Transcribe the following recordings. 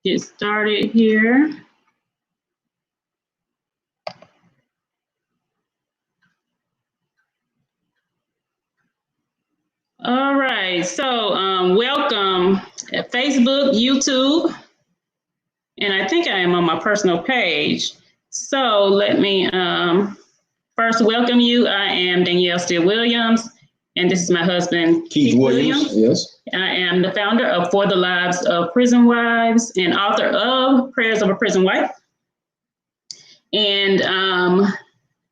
get started here. All right, so welcome at Facebook, YouTube, and I think I am on my personal page. So let me first welcome you. I am Danielle Steele Williams, and this is my husband, Keith Williams. Yes. I am the founder of For the Lives of Prison Wives and author of Prayers of a Prison Wife. And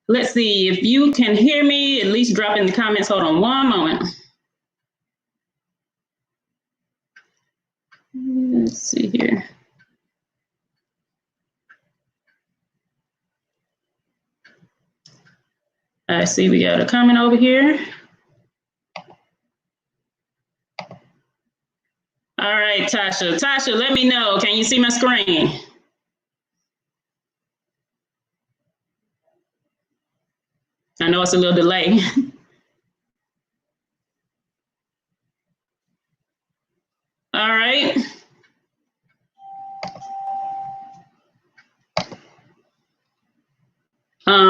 let's see, if you can hear me, at least drop in the comments. Hold on one moment. Let's see here. I see we got a comment over here. All right, Tasha. Tasha, let me know. Can you see my screen? I know it's a little delay. All right.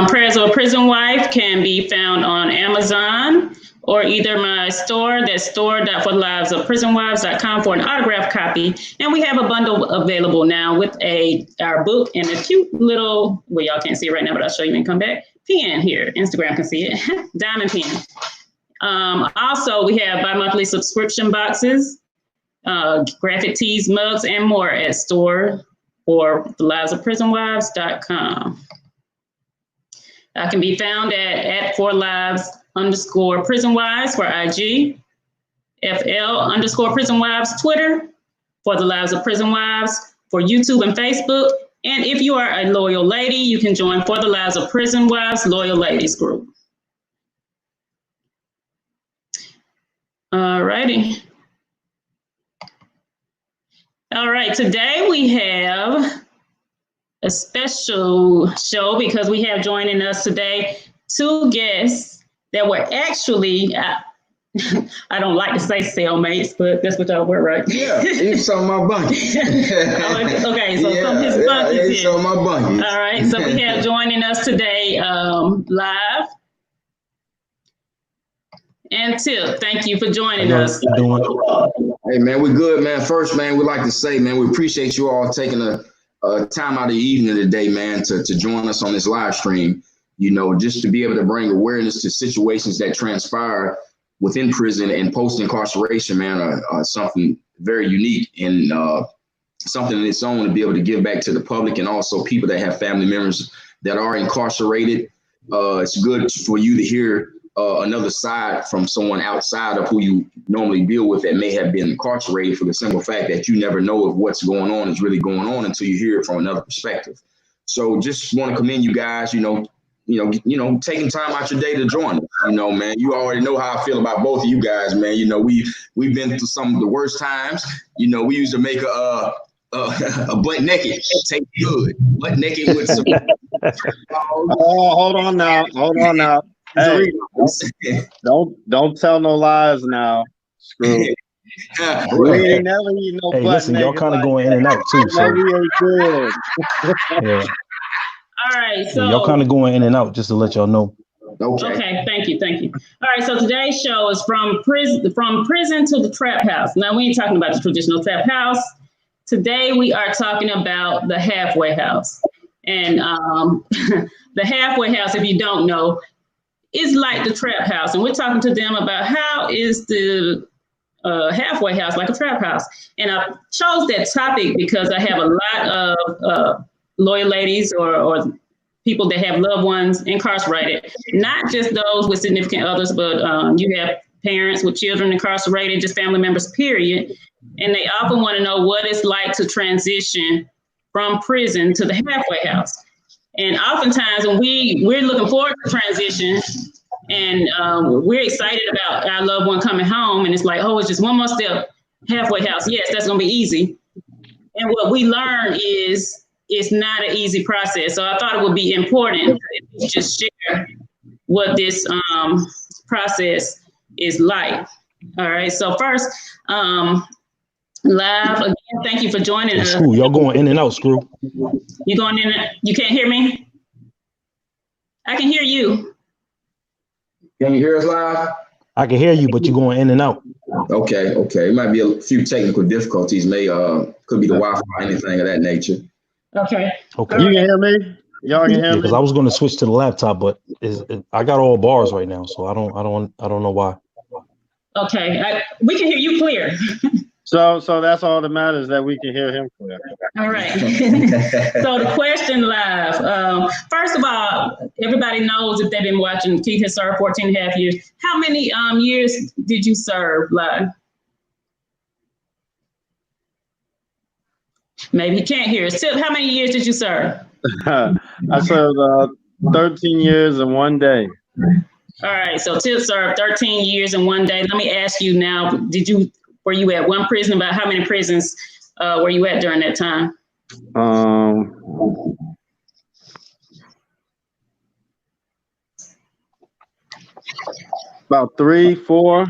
Prayers of a Prison Wife can be found on Amazon or either my store, that's store.forthelivesofprisonwives.com for an autographed copy. And we have a bundle available now with our book and a cute little, well, y'all can't see it right now, but I'll show you when you come back, pen here. Instagram can see it, diamond pen. Also, we have bi-monthly subscription boxes, graphic tees, mugs, and more at store.forthelivesofprisonwives.com. I can be found at @4lives_prisonwives for IG, FL_prisonwives Twitter, For the Lives of Prison Wives for YouTube and Facebook. And if you are a loyal lady, you can join For the Lives of Prison Wives Loyal Ladies Group. All righty. All right, today we have a special show because we have joining us today two guests that were actually, I don't like to say cellmates, but that's what y'all were, right? Yeah, he's some of my bunkies. Okay, so some of his bunkies here. Some of my bunkies. All right, so we have joining us today live. And Tip, thank you for joining us. Hey, man, we're good, man. First, man, we'd like to say, man, we appreciate you all taking a time out of the evening today, man, to join us on this live stream, you know, just to be able to bring awareness to situations that transpire within prison and post-incarceration, man, are something very unique and something in its own to be able to give back to the public and also people that have family members that are incarcerated. It's good for you to hear another side from someone outside of who you normally deal with that may have been incarcerated, for the simple fact that you never know if what's going on is really going on until you hear it from another perspective. So just want to commend you guys, taking time out your day to join us. You know, man, you already know how I feel about both of you guys, man. You know, we've been through some of the worst times. You know, we used to make a butt naked taste good, butt naked with some. Hold on now. Hey, don't tell no lies now. Screw. We ain't never eat no butt. Listen, y'all kind of going in and out too. So we ain't good. Yeah. All right, so y'all kind of going in and out, just to let y'all know. Okay, thank you. All right, so today's show is from prison to the trap house. Now, we ain't talking about the traditional trap house. Today, we are talking about the halfway house. And the halfway house, if you don't know, is like the trap house. And we're talking to them about how is the halfway house like a trap house. And I chose that topic because I have a lot of loyal ladies or people that have loved ones incarcerated, not just those with significant others, but you have parents with children incarcerated, just family members, period. And they often want to know what it's like to transition from prison to the halfway house. And oftentimes when we're looking forward to transition and we're excited about our loved one coming home, and it's like, oh, it's just one more step, halfway house. Yes, that's going to be easy. And what we learn is it's not an easy process. So I thought it would be important to just share what this process is like. All right. So first, Live again. Thank you for joining us. Screw, y'all going in and out, Screw. You going in? You can't hear me? I can hear you. Can you hear us live? I can hear you, but you're going in and out. Okay. It might be a few technical difficulties. Could be the Wi-Fi, anything of that nature. Okay. You can hear me? Y'all can hear me? Because I was going to switch to the laptop, but I got all bars right now, so I don't know why. Okay, we can hear you clear. So that's all that matters, that we can hear him clear. All right. So the question live. First of all, everybody knows if they've been watching, Keith has served 14 and a half years. How many years did you serve live? Maybe you can't hear us. Tip, how many years did you serve? I served 13 years and 1 day. All right, so Tip served 13 years and 1 day. Let me ask you now, were you at one prison? About how many prisons were you at during that time? About 3 or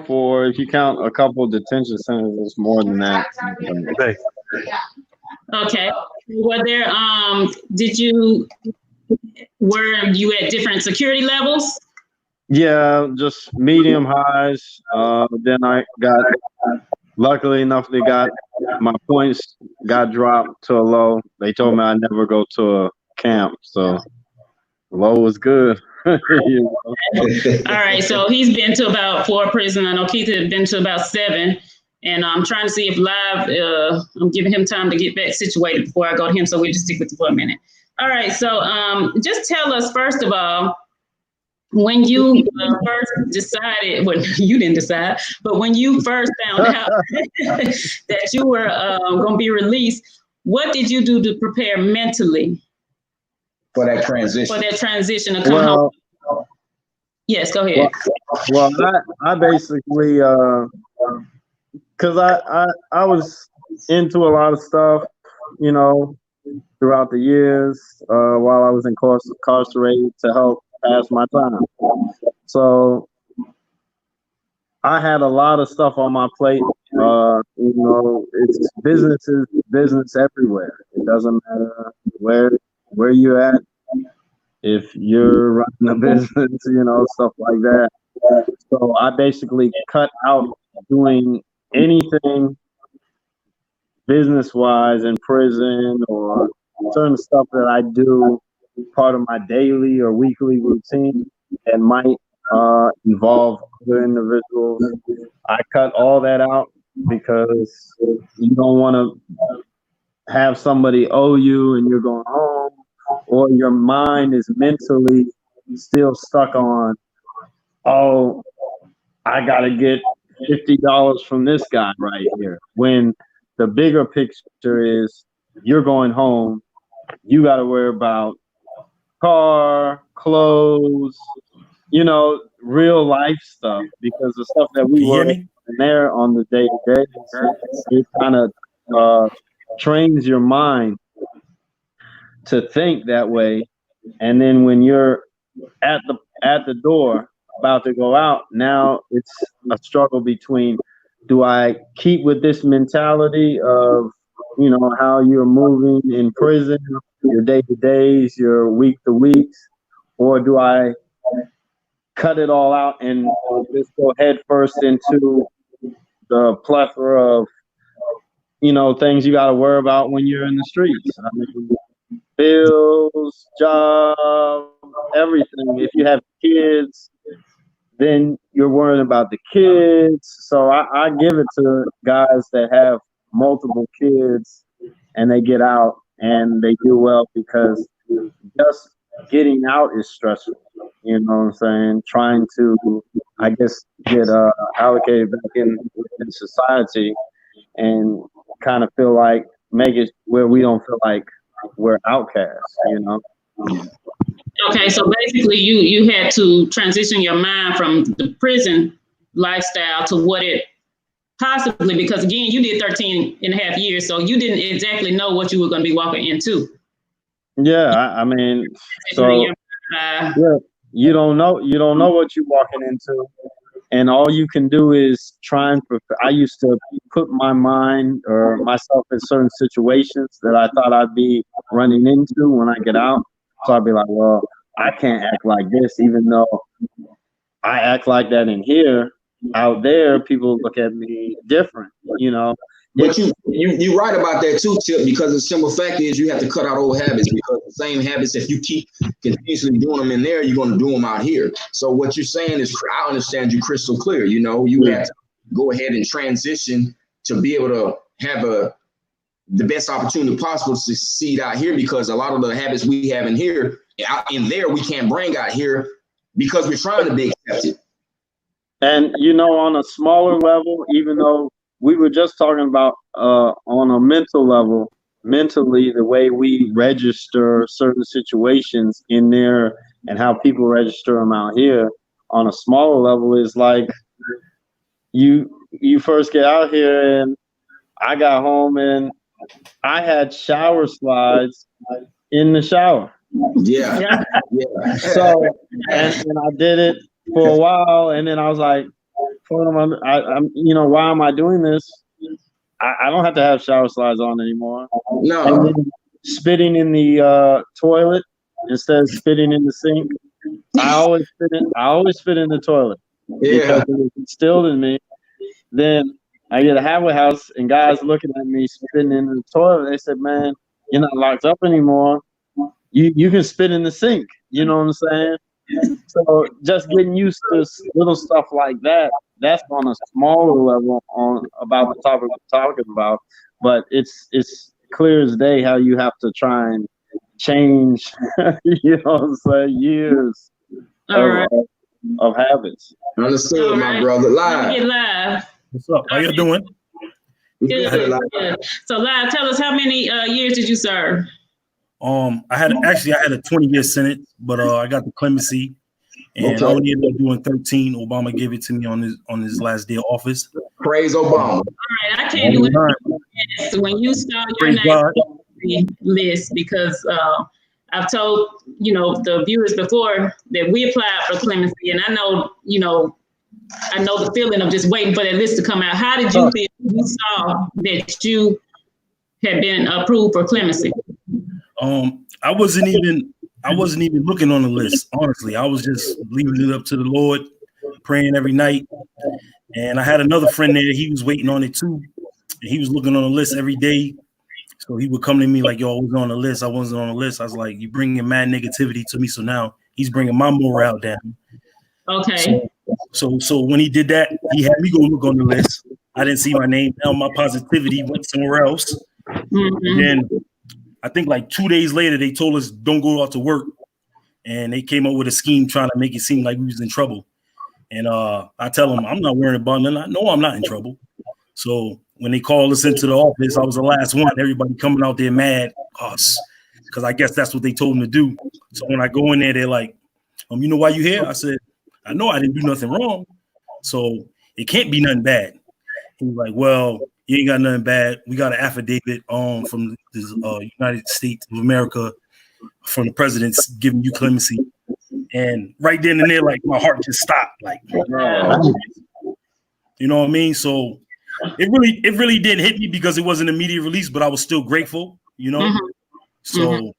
4. If you count a couple of detention centers, it's more than that. Okay. Were there were you at different security levels? Yeah, just medium highs. Then I got, luckily enough, my points got dropped to a low. They told me I'd never go to a camp, so low was good. All right, so he's been to about 4 prisons. I know Keith had been to about 7. And I'm trying to see if live, I'm giving him time to get back situated before I go to him. So we'll just stick with you for a minute. All right, so just tell us, first of all, when you first decided, well, you didn't decide, but when you first found out that you were going to be released, what did you do to prepare mentally for that transition? To come home? Yes, go ahead. Well, I basically, because I was into a lot of stuff, throughout the years while I was incarcerated to help pass my time. So I had a lot of stuff on my plate. It's business everywhere. It doesn't matter where you're at. If you're running a business, stuff like that. So I basically cut out doing anything business-wise in prison or certain stuff that I do part of my daily or weekly routine and might involve other individuals. I cut all that out because you don't want to have somebody owe you and you're going home, or your mind is mentally still stuck on, oh, I got to get $50 from this guy right here. When the bigger picture is you're going home, you got to worry about car, clothes, real life stuff, because the stuff that we were in there on the day-to-day, it kind of trains your mind to think that way. And then when you're at the door about to go out, now it's a struggle between, do I keep with this mentality of how you're moving in prison, your day-to-days, your week-to-weeks, or do I cut it all out and just go head first into the plethora of things you got to worry about when you're in the streets? I mean, bills, job, everything. If you have kids, then you're worrying about the kids. So I give it to guys that have multiple kids and they get out and they do well, because just getting out is stressful. You know what I'm saying? Trying to, I guess, get allocated back in society and kind of feel like, make it where we don't feel like we're outcasts, Okay, so basically you had to transition your mind from the prison lifestyle to what it possibly, because again, you did 13 and a half years, so you didn't exactly know what you were going to be walking into. Yeah, I mean, so yeah, you don't know what you're walking into. And all you can do is try and prepare. I used to put my mind or myself in certain situations that I thought I'd be running into when I get out. So I'd be like, well, I can't act like this, even though I act like that in here. Out there, people look at me different, you know. But you're right about that too, Tip, because the simple fact is you have to cut out old habits, because the same habits, if you keep continuously doing them in there, you're going to do them out here. So what you're saying is, I understand you crystal clear. You know, you have to go ahead and transition to be able to have the best opportunity possible to succeed out here, because a lot of the habits we have in here, in there, we can't bring out here because we're trying to be accepted. And, you know, on a smaller level, even though we were just talking about on a mental level, mentally, the way we register certain situations in there and how people register them out here on a smaller level is like you first get out here, and I got home and I had shower slides in the shower. Yeah. So, and I did it for a while, and then I was like, I'm, you know, why am I doing this? I don't have to have shower slides on anymore. No. And then spitting in the toilet instead of spitting in the sink. I always spit in the toilet because it was instilled in me. Then I get a halfway house and guys looking at me spitting in the toilet. They said, "Man, you're not locked up anymore. You can spit in the sink." You know what I'm saying? So just getting used to little stuff like that. That's on a smaller level on about the topic we're talking about, but it's clear as day how you have to try and change, you know what I'm saying, years of habits. Understood, my brother. Live. What's up? How you doing? Good. So Live, tell us, how many years did you serve? I had a 20-year sentence, but I got the clemency. And I only ended up doing 13. Obama gave it to me on his last day of office. Praise Obama. All right, I can't do it when you saw your name on the list, because I've told, you know, the viewers before that we applied for clemency, and I know the feeling of just waiting for that list to come out. How did you feel when you saw that you had been approved for clemency? I wasn't even looking on the list, honestly. I was just leaving it up to the Lord, praying every night. And I had another friend there. He was waiting on it too. And he was looking on the list every day. So he would come to me like, "Yo, I was on the list. I wasn't on the list." I was like, "You bringing mad negativity to me." So now he's bringing my morale down. Okay. So when he did that, he had me go look on the list. I didn't see my name. Now my positivity went somewhere else. Mm-hmm. Then I think like 2 days later, they told us don't go out to work. And they came up with a scheme trying to make it seem like we was in trouble. And I tell them, I'm not worrying about nothing. No, I'm not in trouble. So when they called us into the office, I was the last one. Everybody coming out there mad us, because I guess that's what they told them to do. So when I go in there, they're like, "You know why you here?" I said, "I know I didn't do nothing wrong. So it can't be nothing bad." He was like, "Well, you ain't got nothing bad. We got an affidavit from the United States of America from the president's giving you clemency." And right then and there, like my heart just stopped. Like, you know what I mean? So it really didn't hit me because it wasn't immediate release, but I was still grateful, you know? Mm-hmm. So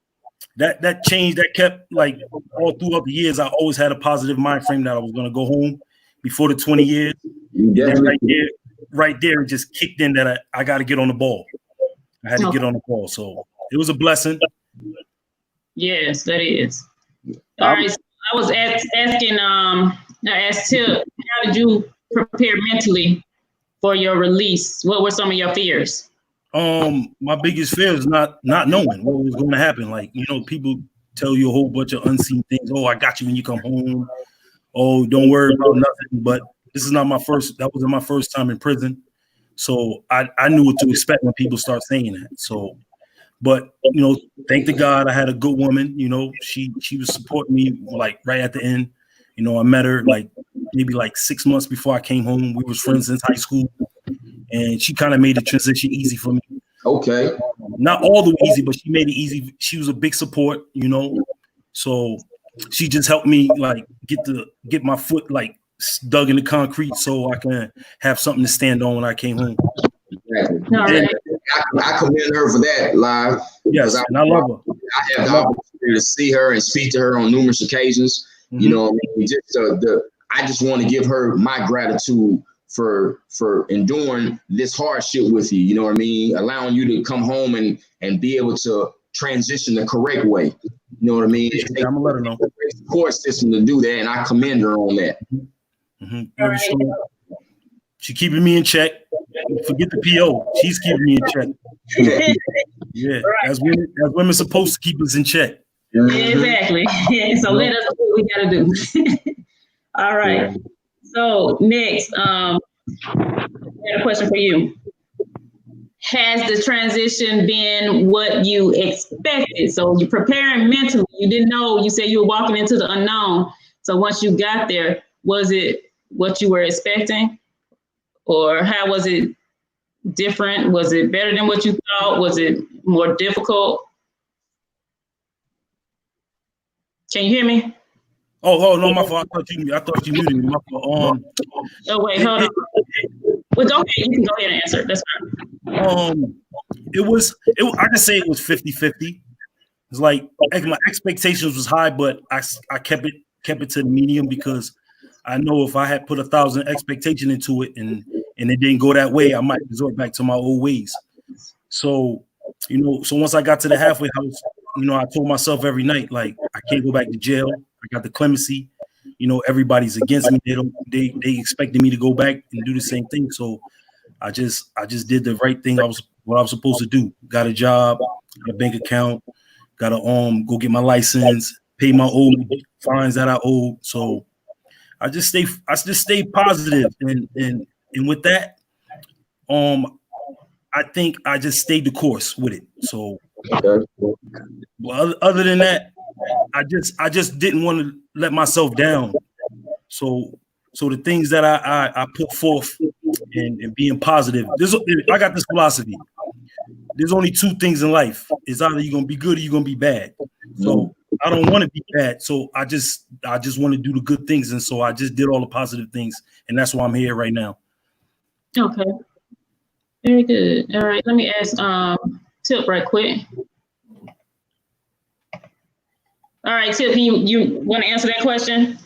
that changed, that kept like all throughout the years. I always had a positive mind frame that I was going to go home before the 20 years. And right there, it just kicked in that I got to get on the ball. I had to get on the ball. So it was a blessing. Yes, that is. All right. So I was asking, I asked Tip, how did you prepare mentally for your release? What were some of your fears? My biggest fear is not knowing what was going to happen. Like, you know, people tell you a whole bunch of unseen things. "Oh, I got you when you come home. Oh, don't worry about nothing." But this is not that wasn't my first time in prison. So I knew what to expect when people start saying that. So, but, you know, thank to God, I had a good woman. You know, she was supporting me like right at the end. You know, I met her like maybe like 6 months before I came home. We was friends since high school, and she kind of made the transition easy for me. Okay. Not all the way easy, but she made it easy. She was a big support, you know. So she just helped me like get my foot like dug in the concrete so I can have something to stand on when I came home. Exactly. Right. I commend her for that, live. Yes, and I love her. I have the opportunity to see her and speak to her on numerous occasions. You know what I mean? Just I just want to give her my gratitude for enduring this hardship with you. You know what I mean? Allowing you to come home and be able to transition the correct way. You know what I mean? I'm gonna let her know. Support system to do that, and I commend her on that. Right. She keeping me in check. Forget the PO. She's keeping me in check. Yeah, Right. as women supposed to keep us in check. Exactly. So let us know what we gotta do. All right. Yeah. So next, I had a question for you. Has the transition been what you expected? So you're preparing mentally. You didn't know. You said you were walking into the unknown. So once you got there, was it what you were expecting, or how was it different? Was it better than what you thought? Was it more difficult? Can you hear me? Oh no, my fault. I thought you muted me. My fault. Oh wait, hold on. Well, go ahead. You can go ahead and answer. That's fine. I can say it was 50-50. It's like my expectations was high, but I kept it to the medium because I know if I had put 1,000 expectation into it and it didn't go that way, I might resort back to my old ways. So, so once I got to the halfway house, I told myself every night, like, I can't go back to jail. I got the clemency. Everybody's against me. They expected me to go back and do the same thing. So I just did the right thing. What I was supposed to do. Got a job, got a bank account, got to go get my license, pay my old fines that I owed. So I just stay positive, and with that, I think I just stayed the course with it. So, well, other than that, I just didn't want to let myself down. So the things that I put forth and being positive. I got this philosophy. There's only two things in life. It's either you're gonna be good or you're gonna be bad. So I don't want to be bad. So I just want to do the good things, and so I just did all the positive things, and that's why I'm here right now. Okay. Very good. All right. Let me ask Tip right quick. All right, Tip, you want to answer that question?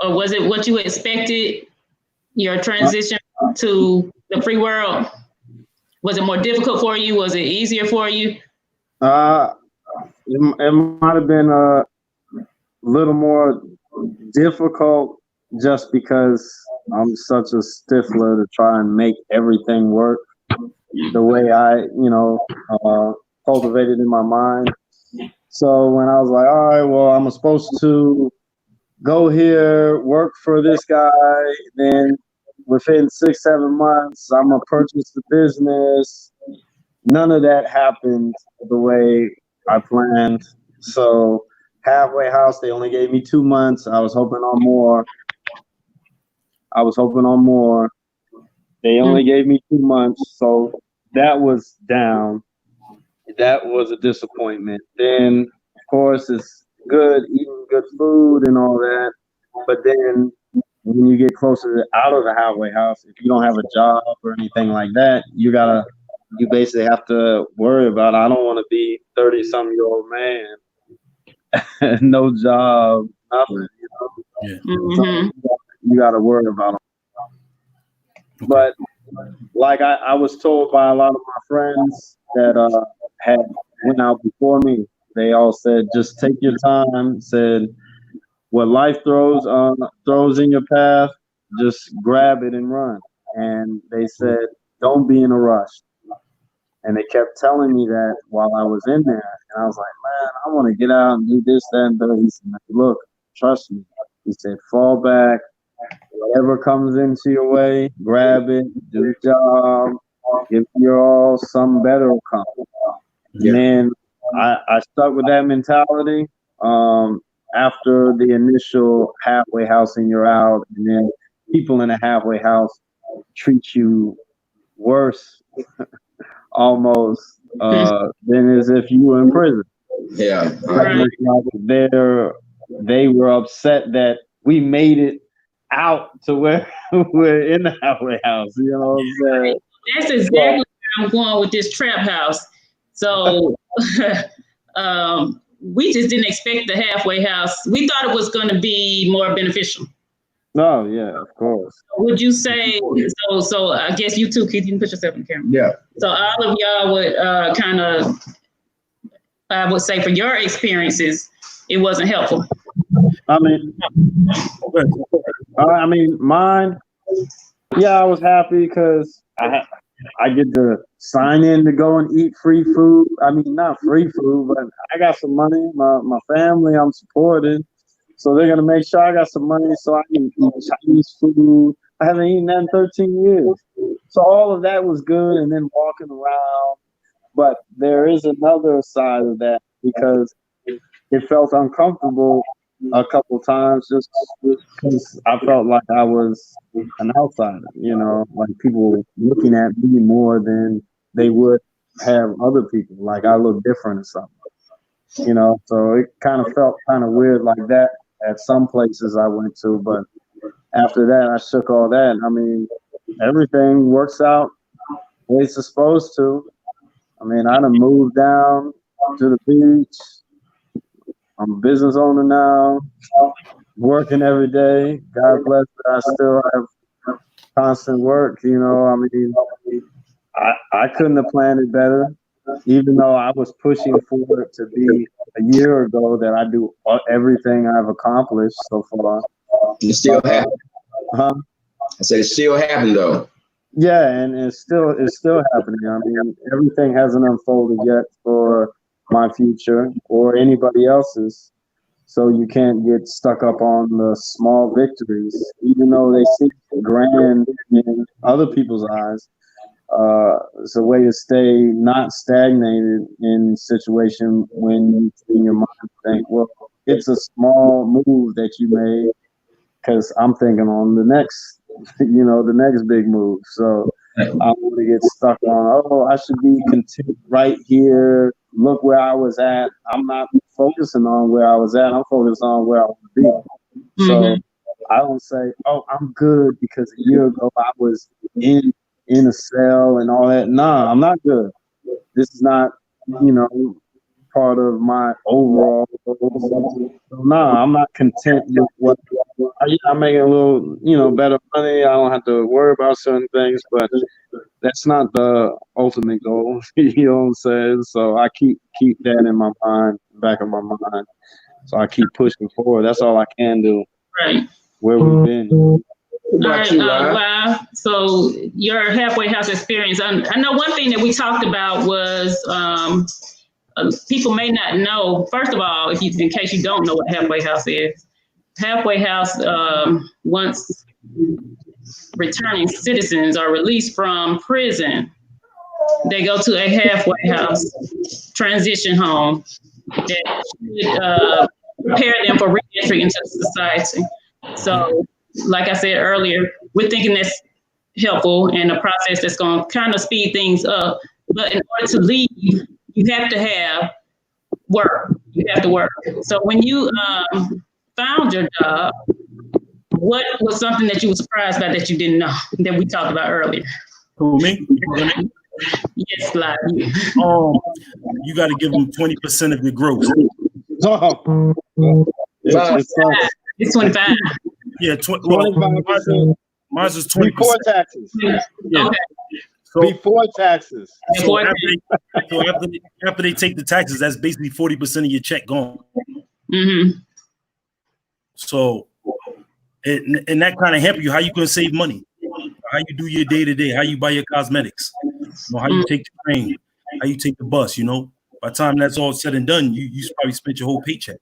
Or was it what you expected, your transition to the free world? Was it more difficult for you? Was it easier for you? It might have been a little more difficult just because I'm such a stickler to try and make everything work the way I, cultivated in my mind. So when I was like, all right, well, I'm supposed to go here, work for this guy, then within 6-7 months, I'm gonna purchase the business. None of that happened the way I planned. So halfway house, they only gave me 2 months. I was hoping on more. They only gave me 2 months. So that was down. That was a disappointment. Then, of course, it's good eating good food and all that. But then when you get closer to out of the halfway house, if you don't have a job or anything like that, you basically have to worry about, I don't want to be 30-some-year-old man, no job, nothing. Yeah. Mm-hmm. So you got to worry about them. Okay. But like I was told by a lot of my friends that had went out before me, they all said, just take your time. Said, what life throws in your path, just grab it and run. And they said, don't be in a rush. And they kept telling me that while I was in there. And I was like, man, I want to get out and do this, that, and that. He said, look, trust me. He said, fall back. Whatever comes into your way, grab it, do the job, give it your all, something better will come. Yeah. And then I stuck with that mentality. After the initial halfway house and you're out, and then people in a halfway house treat you worse almost than as if you were in prison. Yeah. They were upset that we made it out to where we're in the halfway house. You know what I'm saying? That's exactly where I'm going with this trap house. So we just didn't expect the halfway house. We thought it was going to be more beneficial. No, yeah, of course. Would you say so? So I guess you too, Keith. You can put yourself in the camera. Yeah. So all of y'all would kind of, I would say, for your experiences, it wasn't helpful. I mean, mine. Yeah, I was happy because I get to sign in to go and eat free food. I mean, not free food, but I got some money. My family, I'm supported. So they're going to make sure I got some money so I can eat Chinese food. I haven't eaten that in 13 years. So all of that was good, and then walking around. But there is another side of that because it felt uncomfortable a couple times just because I felt like I was an outsider, you know, like people looking at me more than they would have other people. Like I look different or something, you know, so it kind of felt kind of weird like that at some places I went to. But after that, I shook all that. I mean, everything works out the way it's supposed to. I mean, I done moved down to the beach. I'm a business owner now, working every day. God bless that I still have constant work. You know, I mean, I couldn't have planned it better, even though I was pushing for it to be a year ago that I do everything I've accomplished so far. It still happened. Huh? I said it still happened though. Yeah, and it's still happening. I mean, everything hasn't unfolded yet for my future or anybody else's. So you can't get stuck up on the small victories, even though they seem grand in other people's eyes. It's a way to stay not stagnated in situation when you in your mind think, well, it's a small move that you made, because I'm thinking on the next, you know, the next big move. So I don't want to get stuck on, oh, I should be content right here. Look where I was at. I'm not focusing on where I was at. I'm focused on where I want to be. So I don't say, oh, I'm good because a year ago I was in a cell and all that. Nah, I'm not good. This is not, you know, part of my overall. So, nah, I'm not content with what I'm making a little, you know, better money. I don't have to worry about certain things, but that's not the ultimate goal. You know what I'm saying? So I keep that in my mind, back of my mind. So I keep pushing forward. That's all I can do. Right. Where we've been. All right, wow. So your halfway house experience. I know one thing that we talked about was people may not know. First of all, in case you don't know what halfway house is, halfway house, once returning citizens are released from prison, they go to a halfway house, transition home that should prepare them for re-entry into society. So, like I said earlier, we're thinking that's helpful and a process that's going to kind of speed things up. But in order to leave, you have to have work. You have to work. So when you found your job, what was something that you were surprised by that you didn't know that we talked about earlier? Who, me? Yes, like you got to give them 20% of your gross. It's 25. Yeah, 25%. Mine's is 20%. Before taxes. Yeah. Okay. So, before taxes. So after they take the taxes, that's basically 40% of your check gone. Mm-hmm. So, and that kind of help you how you can save money, how you do your day to day, how you buy your cosmetics, you know, how you take the train, how you take the bus. You know, by the time that's all said and done, you probably spent your whole paycheck.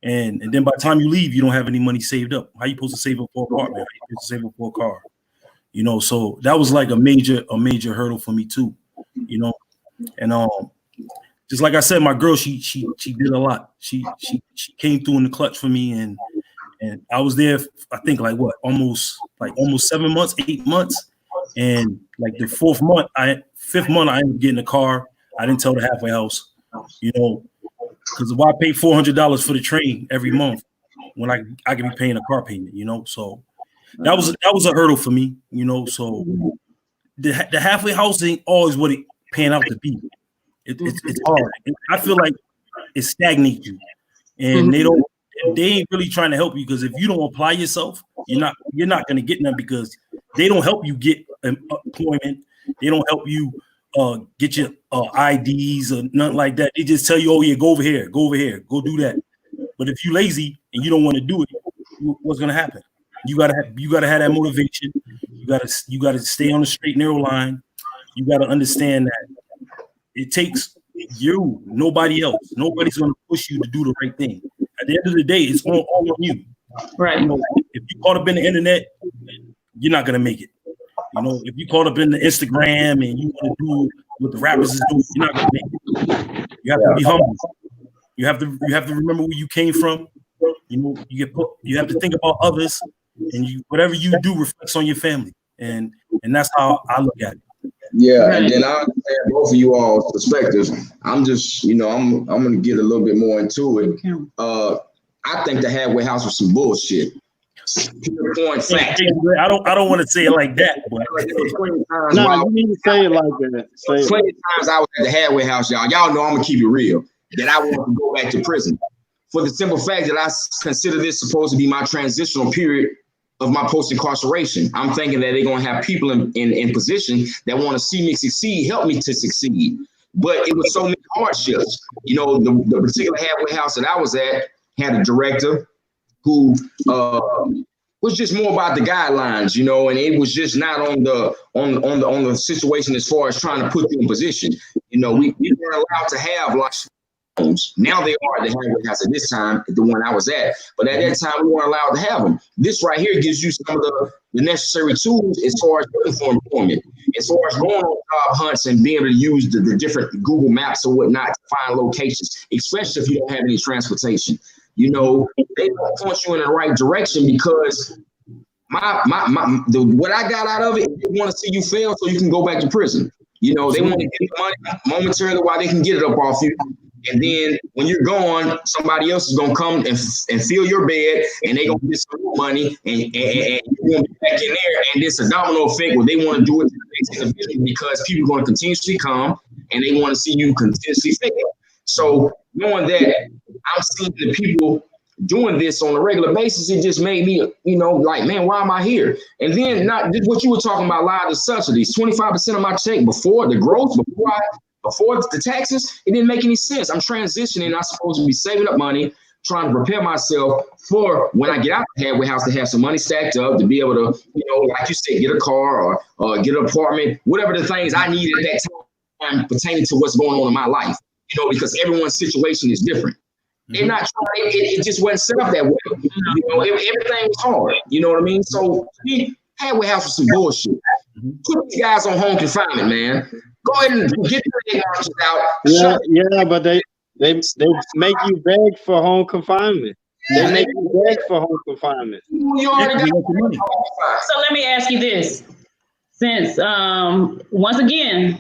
And then by the time you leave, you don't have any money saved up. How you supposed to save up for an apartment? How you supposed to save up for a car? You know, so that was like a major hurdle for me too. You know, and just like I said, my girl, she did a lot. She came through in the clutch for me, and I was there. I think almost 7 months, 8 months, and like the fifth month, I ended up getting a car. I didn't tell the halfway house, you know. Because why pay $400 for the train every month when I could be paying a car payment, you know? So that was a hurdle for me, So the halfway house ain't always what it pan out to be. It's hard. I feel like it stagnates you, and they ain't really trying to help you, because if you don't apply yourself, you're not going to get none, because they don't help you get employment. They don't help you get your IDs or nothing like that. They just tell you, oh yeah, go over here, go do that. But if you lazy and you don't want to do it, what's going to happen? You gotta have that motivation. You gotta stay on the straight narrow line. You gotta understand that it takes you, nobody else. Nobody's gonna push you to do the right thing. At the end of the day, it's all on you. Right. If you caught up in the internet, you're not gonna make it. If you caught up in the Instagram and you want to do what the rappers is doing, you're not gonna make it. You have to be humble. You have to remember where you came from. You have to think about others, and whatever you do reflects on your family, and that's how I look at it. Yeah, and then I understand both of you all's perspectives. I'm just, I'm gonna get a little bit more into it. I think the halfway house was some bullshit. Pure point fact. I don't want to say it like that, but you need to say it like that. Plenty of times I was at the halfway house, y'all. Y'all know I'm gonna keep it real. That I want to go back to prison, for the simple fact that I consider this supposed to be my transitional period of my post-incarceration. I'm thinking that they're going to have people in position that want to see me succeed, help me to succeed. But it was so many hardships. The particular halfway house that I was at had a director who was just more about the guidelines, and it was just not on the situation as far as trying to put you in position. We weren't allowed to have like homes. Now they are at the halfway house at this time, the one I was at. But at that time, we weren't allowed to have them. This right here gives you some of the necessary tools as far as looking for employment, as far as going on job hunts and being able to use the different Google Maps or whatnot to find locations, especially if you don't have any transportation. They don't point you in the right direction, because what I got out of it, they want to see you fail so you can go back to prison. They want to get the money momentarily while they can get it up off you. And then when you're gone, somebody else is gonna come and fill your bed, and they're gonna get some more money, and you're gonna be back in there. And this a domino effect where they want to do it to the next individual, because people are gonna continuously come and they want to see you continuously fail. So knowing that I'm seeing the people doing this on a regular basis, it just made me, like, man, why am I here? And then not just what you were talking about, a lot of the subsidies, 25% of my check before the growth, before the taxes, it didn't make any sense. I'm transitioning. I'm supposed to be saving up money, trying to prepare myself for when I get out of the halfway house to have some money stacked up to be able to, like you said, get a car or get an apartment, whatever the things I need at that time pertaining to what's going on in my life, because everyone's situation is different. They're not trying, it just wasn't set up that way. Everything was hard. You know what I mean? So halfway house was some bullshit. Put these guys on home confinement, man. Go ahead and get their marches out. Yeah, but they make you beg for home confinement. They make you beg for home confinement. You already got money. So let me ask you this. Since once again,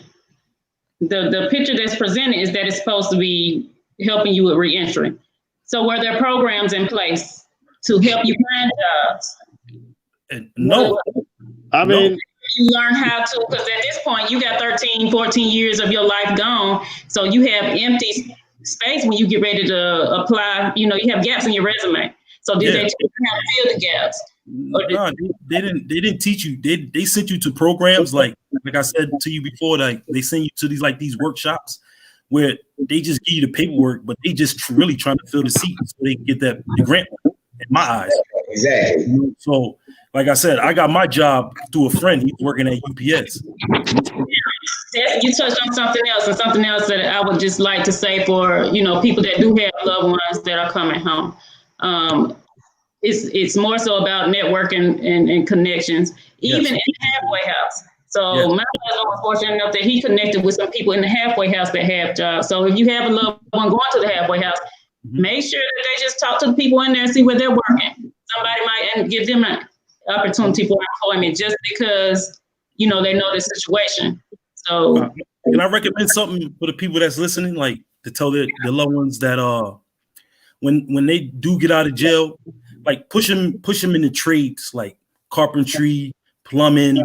the picture that's presented is that it's supposed to be helping you with reentry. So were there programs in place to help you find jobs? No. I mean, you learn how to, because at this point you got 13, 14 years of your life gone. So you have empty space when you get ready to apply. You have gaps in your resume. So did they teach you how to fill the gaps? No, they didn't teach you. They sent you to programs like I said to you before, like they send you to these workshops where they just give you the paperwork, but they just really trying to fill the seat so they can get the grant, in my eyes. Exactly. So, like I said, I got my job through a friend. He's working at UPS. You touched on something else, and something else that I would just like to say for people that do have loved ones that are coming home. It's more so about networking and connections, even in the halfway house. So my husband was fortunate enough that he connected with some people in the halfway house that have jobs. So if you have a loved one going to the halfway house, make sure that they just talk to the people in there and see where they're working. Somebody might give them an opportunity for employment just because, they know the situation. So can I recommend something for the people that's listening, like to tell their loved ones that when they do get out of jail, like push them in the trades, like carpentry, plumbing,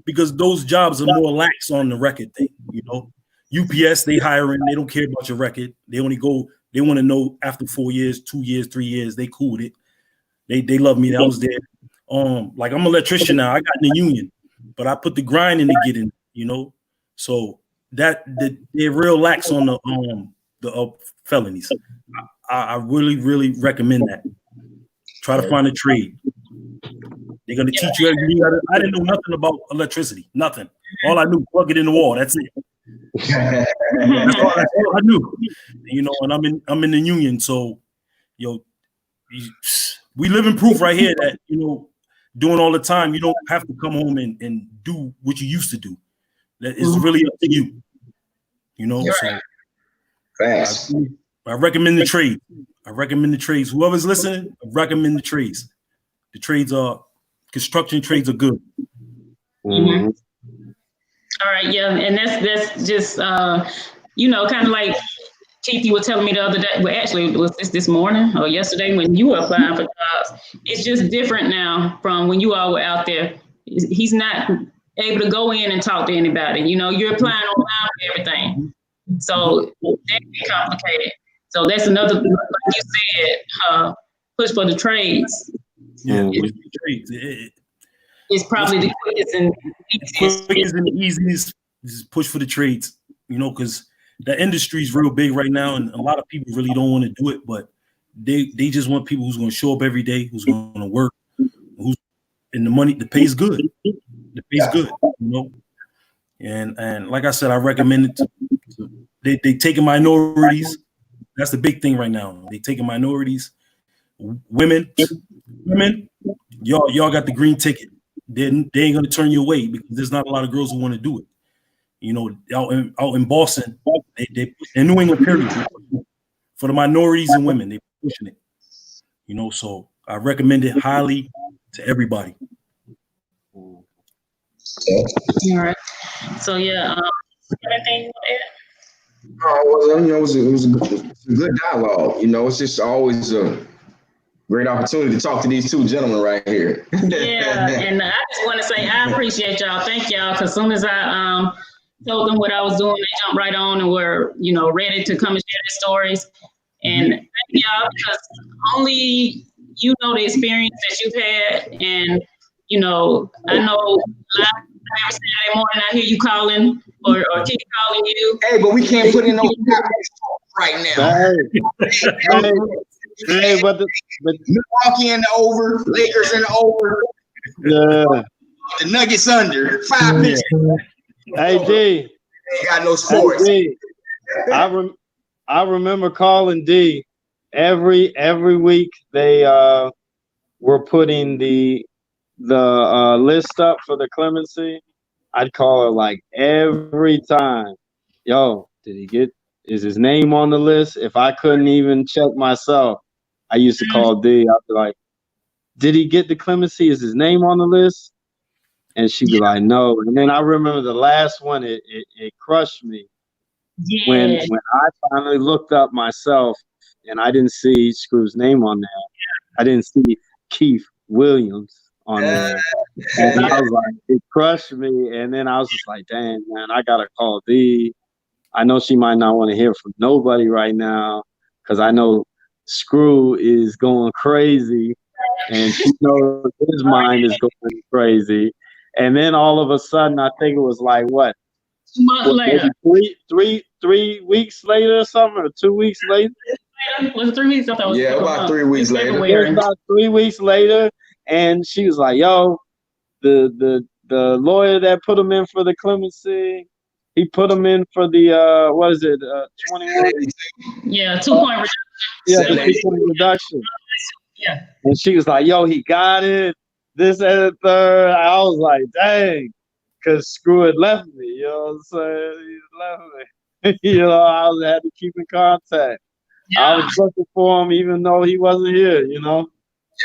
because those jobs are more lax on the record thing. You know, UPS, they hiring, they don't care about your record. They want to know after 4 years, 2 years, 3 years, they cool with it. They love me. I was there. Like I'm an electrician now. I got in the union, but I put the grind in to get in, you know. So they're real lax on the felonies. I really, really recommend that. Try to find a trade. They're gonna teach you everything. I didn't know nothing about electricity. Nothing. All I knew, plug it in the wall. That's it. That's all I knew. You know, and I'm in the union, so we live in proof right here that, you know, doing all the time, you don't have to come home and do what you used to do. That is really up to you. You know, so Fast. I recommend the trade. I recommend the trades. Whoever's listening, I recommend the trades. The trades construction trades are good. Mm-hmm. All right, yeah, and that's just you know, kind of like Keith, you were telling me the other day. Well, actually, it was this morning or yesterday when you were applying for jobs. It's just different now from when you all were out there. He's not able to go in and talk to anybody. You know, you're applying online for everything, so that can be complicated. So that's another, like you said, push for the trades. Yeah, it's probably the quickest and easiest. Just push for the trades, you know, because the industry is real big right now, and a lot of people really don't want to do it, but they just want people who's going to show up every day, who's going to work, and the pay is good. The pay is good, you know. And like I said, I recommend it. They taking minorities. That's the big thing right now. They taking minorities, women. Y'all got the green ticket. They ain't gonna turn you away because there's not a lot of girls who want to do it. You know, out in Boston, they in New England, period, for the minorities and women, they pushing it. You know, so I recommend it highly to everybody. All right. So yeah, anything you want to add? You know, it was a good dialogue. You know, it's just always a great opportunity to talk to these two gentlemen right here. Yeah, and I just want to say I appreciate y'all. Thank y'all, because as soon as I told them what I was doing, they jumped right on and were, you know, ready to come and share their stories. And thank y'all, because only you know the experience that you've had, and you know, I know every Saturday morning I hear you calling or keep calling you. Hey, but we can't put in no right now. Hey, but Milwaukee in the over, Lakers in the over. Yeah. The Nuggets under 5 minutes. Hey D, ain't got no sports. Hey, D, I remember calling D every week. They were putting the list up for the clemency. I'd call her like every time. Yo, is his name on the list? If I couldn't even check myself, I used to call D. I'd be like, did he get the clemency? Is his name on the list? And she'd be like, no. And then I remember the last one, it crushed me. Yeah. When I finally looked up myself and I didn't see Screw's name on there. I didn't see Keith Williams on there. And I was like, it crushed me. And then I was just like, dang, man, I gotta call D. I know she might not want to hear from nobody right now, because I know Screw is going crazy and she knows his mind is going crazy. And then all of a sudden, I think it was like what? 2 months later. 3 weeks later or something, or 2 weeks later? Was it 3 weeks? I thought it was about 3 weeks later. It was about 3 weeks later, and she was like, yo, the lawyer that put him in for the clemency, he put him in for the 21? Yeah, 2-point reduction. Yeah, the 2-point reduction. Yeah. And she was like, yo, he got it. This and the third. I was like, dang, because Screw had left me. You know what I'm saying? He left me. You know, I had to keep in contact. Yeah. I was looking for him even though he wasn't here, you know?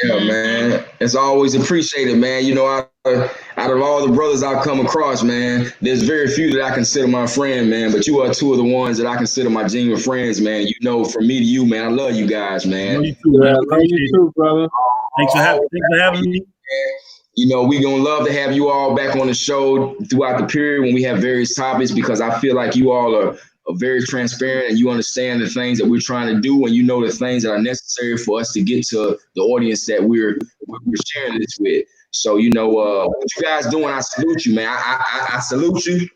Yeah, man. It's always appreciated, man. You know, out of all the brothers I've come across, man, there's very few that I consider my friend, man. But you are two of the ones that I consider my genuine friends, man. You know, from me to you, man, I love you guys, man. Love you too, brother. Thanks for having me. You know, we're going to love to have you all back on the show throughout the period when we have various topics, because I feel like you all are very transparent and you understand the things that we're trying to do, and you know the things that are necessary for us to get to the audience that we're sharing this with. So, you know, what you guys doing, I salute you, man. I salute you.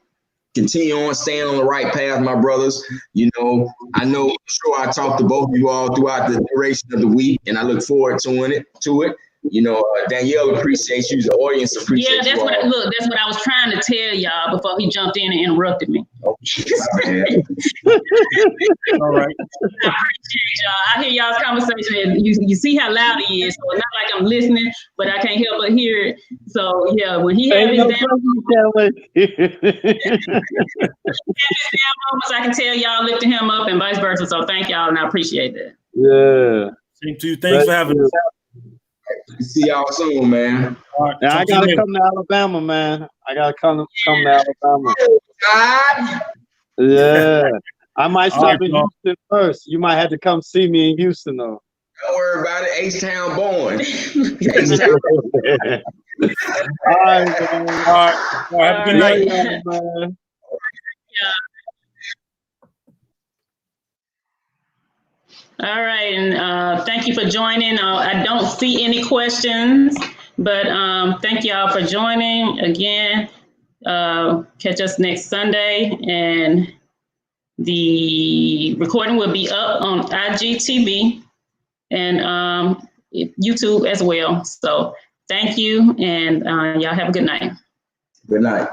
Continue on staying on the right path, my brothers. You know, I'm sure I talked to both of you all throughout the duration of the week, and I look forward to it. You know, Danielle appreciates you. The audience appreciates you. Yeah, that's what I was trying to tell y'all before he jumped in and interrupted me. Oh, man. All right. I appreciate y'all. I hear y'all's conversation. And you see how loud he is. So it's not like I'm listening, but I can't help but hear it. So yeah, when he has his down moments, I can tell y'all lifting him up and vice versa. So thank y'all, and I appreciate that. Yeah. Same to you. Thanks for having us. See y'all soon, man. All right. Now I gotta come to Alabama, man. I gotta come to Alabama. God. Yeah. I might stop right, in Houston first. You might have to come see me in Houston, though. Don't worry about it. H-Town born. All right, man. All right. Have a good night. Yeah, man. All right, and thank you for joining. I don't see any questions, but thank y'all for joining again. Catch us next Sunday, and the recording will be up on IGTV and YouTube as well. So thank you, and y'all have a good night. Good night.